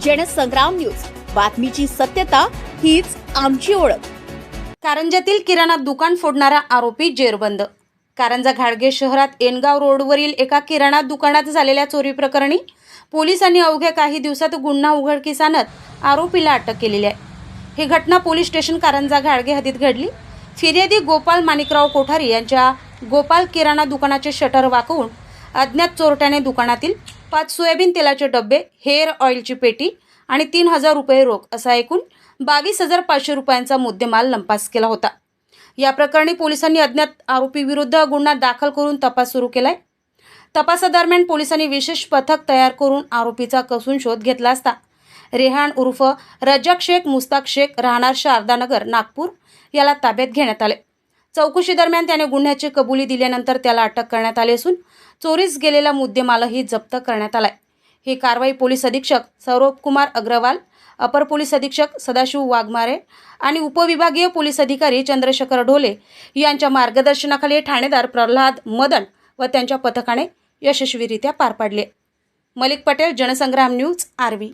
Jansangram news, बातमीची सत्यता हीच आमची ओळख. कारंजातील किराणा दुकान फोडणारा आरोपी जेरबंद. कारंजा घाडगे शहरात एनगाव रोडवरील एका किराणा दुकानात झालेल्या चोरी प्रकरणी पोलिसांनी अवघ्या काही दिवसात गुन्हा उघडकीस आणत आरोपीला अटक केलेली आहे. ही घटना पोलीस स्टेशन कारंजा घाडगे हद्दीत घडली. फिर्यादी गोपाल माणिकराव कोठारी यांच्या गोपाल किराणा दुकानाचे शटर वाकवून अज्ञात चोरट्याने दुकानातील 5 सोयाबीन तेलाचे डब्बे, हेअर ऑइलची पेटी आणि 3,000 रुपये रोख असा एकूण 22,500 रुपयांचा मुद्देमाल लंपास केला होता. या प्रकरणी पोलिसांनी अज्ञात आरोपी विरुद्ध गुन्हा दाखल करून तपास सुरू केलाय. तपासादरम्यान पोलिसांनी विशेष पथक तयार करून आरोपीचा कसून शोध घेतला असता रेहान उर्फ रजाक शेख मुस्ताक शेख राहणार शारदानगर नागपूर याला ताब्यात घेण्यात आले. चौकशी दरम्यान त्याने गुन्ह्याची कबुली दिल्यानंतर त्याला अटक करण्यात आली असून चोरीस गेलेला मुद्देमालही जप्त करण्यात आलाय. ही कारवाई पोलीस अधीक्षक सौरभ कुमार अग्रवाल, अपर पोलीस अधीक्षक सदाशिव वाघमारे आणि उपविभागीय पोलीस अधिकारी चंद्रशेखर ढोले यांच्या मार्गदर्शनाखाली ठाणेदार प्रल्हाद मदन व त्यांच्या पथकाने यशस्वीरित्या पार पाडले. मलिक पटेल, जनसंग्राम न्यूज, आर्वी.